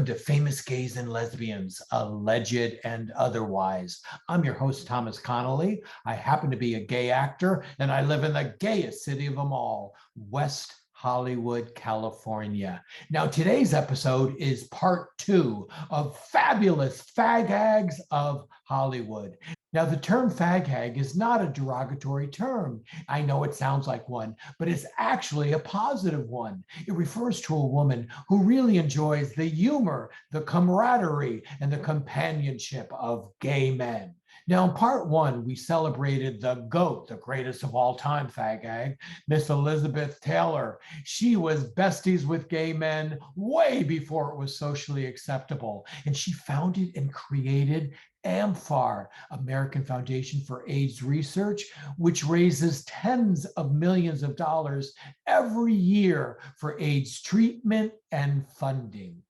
welcome to Famous Gays and Lesbians, Alleged and Otherwise. I'm your host, Thomas Connolly. I happen to be a gay actor, and I live in the gayest city of them all, West Hollywood, California. Now, today's episode is part 2 of Fabulous Fag Hags of Hollywood. Now, the term fag hag is not a derogatory term. I know it sounds like one, but it's actually a positive one. It refers to a woman who really enjoys the humor, the camaraderie, and the companionship of gay men. Now, in part 1, we celebrated the GOAT, the greatest of all time fag hag, Miss Elizabeth Taylor. She was besties with gay men way before it was socially acceptable, and she founded and created AMFAR, American Foundation for AIDS Research, which raises tens of millions of dollars every year for AIDS treatment and funding.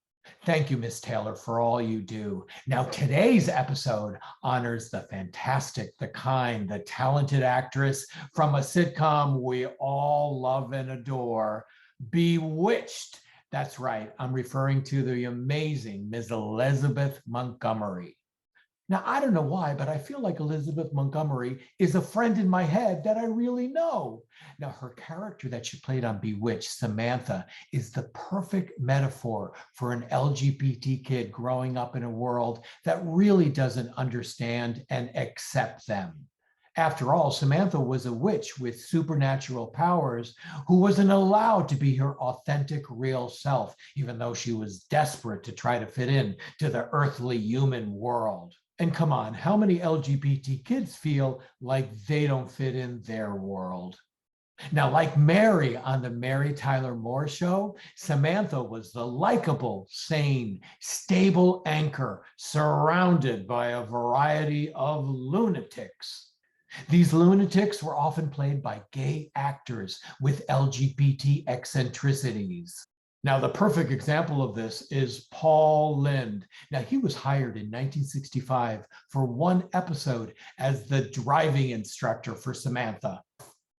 Thank you, Ms. Taylor, for all you do. Now, today's episode honors the fantastic, the kind, the talented actress from a sitcom we all love and adore, Bewitched. That's right, I'm referring to the amazing Ms. Elizabeth Montgomery. Now, I don't know why, but I feel like Elizabeth Montgomery is a friend in my head that I really know. Now, her character that she played on Bewitched, Samantha, is the perfect metaphor for an LGBT kid growing up in a world that really doesn't understand and accept them. After all, Samantha was a witch with supernatural powers who wasn't allowed to be her authentic, real self, even though she was desperate to try to fit in to the earthly human world. And come on, how many LGBT kids feel like they don't fit in their world? Now, like Mary on the Mary Tyler Moore Show, Samantha was the likable, sane, stable anchor surrounded by a variety of lunatics. These lunatics were often played by gay actors with LGBT eccentricities. Now, the perfect example of this is Paul Lynde. Now, he was hired in 1965 for one episode as the driving instructor for Samantha.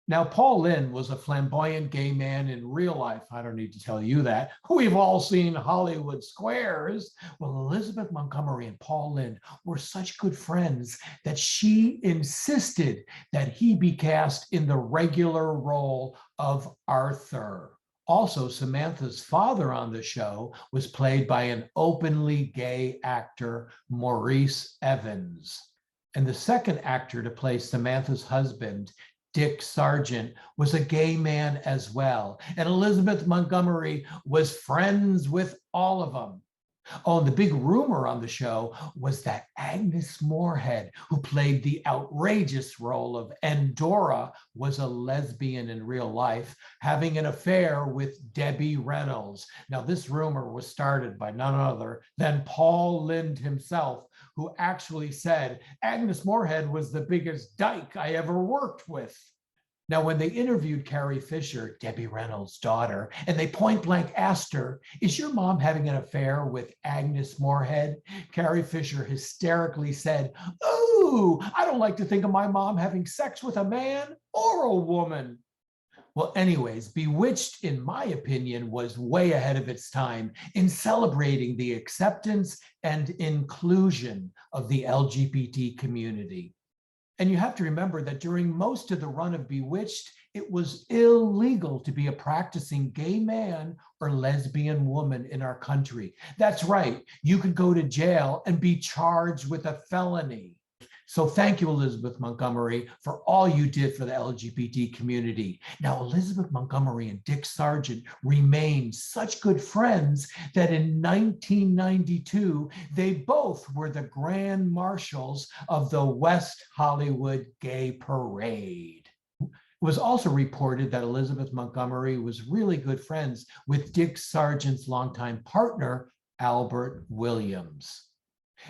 Now, Paul Lynde was a flamboyant gay man in real life. I don't need to tell you that. We've all seen Hollywood Squares. Well, Elizabeth Montgomery and Paul Lynde were such good friends that she insisted that he be cast in the regular role of Arthur. Also, Samantha's father on the show was played by an openly gay actor, Maurice Evans. And the second actor to play Samantha's husband, Dick Sargent, was a gay man as well. And Elizabeth Montgomery was friends with all of them. Oh, and the big rumor on the show was that Agnes Moorehead, who played the outrageous role of Endora, was a lesbian in real life, having an affair with Debbie Reynolds. Now, this rumor was started by none other than Paul Lynde himself, who actually said, Agnes Moorehead was the biggest dyke I ever worked with. Now, when they interviewed Carrie Fisher, Debbie Reynolds' daughter, and they point blank asked her, is your mom having an affair with Agnes Moorehead? Carrie Fisher hysterically said, ooh, I don't like to think of my mom having sex with a man or a woman. Well, anyways, Bewitched, in my opinion, was way ahead of its time in celebrating the acceptance and inclusion of the LGBT community. And you have to remember that during most of the run of Bewitched, it was illegal to be a practicing gay man or lesbian woman in our country. That's right, you could go to jail and be charged with a felony. So thank you, Elizabeth Montgomery, for all you did for the LGBT community. Now, Elizabeth Montgomery and Dick Sargent remained such good friends that in 1992, they both were the grand marshals of the West Hollywood Gay Parade. It was also reported that Elizabeth Montgomery was really good friends with Dick Sargent's longtime partner, Albert Williams.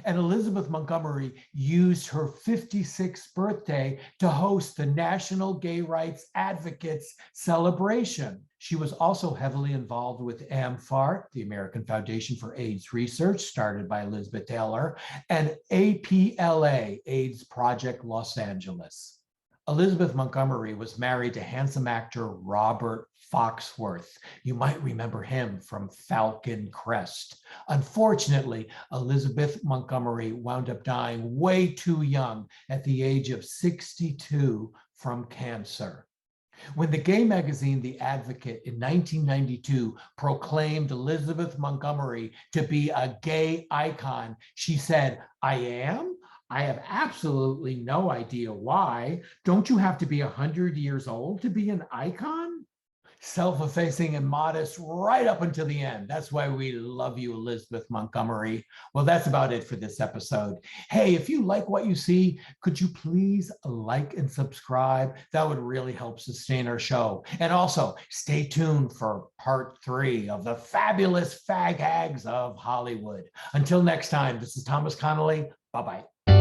And Elizabeth Montgomery used her 56th birthday to host the National Gay Rights Advocates celebration. She was also heavily involved with AMFAR, the American Foundation for AIDS Research, started by Elizabeth Taylor, and APLA, AIDS Project Los Angeles. Elizabeth Montgomery was married to handsome actor Robert Foxworth. You might remember him from Falcon Crest. Unfortunately, Elizabeth Montgomery wound up dying way too young at the age of 62 from cancer. When the gay magazine The Advocate in 1992 proclaimed Elizabeth Montgomery to be a gay icon, she said, "I am? I have absolutely no idea why. Don't you have to be 100 years old to be an icon?" Self-effacing and modest right up until the end. That's why we love you, Elizabeth Montgomery. Well, that's about it for this episode. Hey, if you like what you see, could you please like and subscribe? That would really help sustain our show. And also, stay tuned for part 3 of the fabulous Fag Hags of Hollywood. Until next time, this is Thomas Connolly. Bye-bye.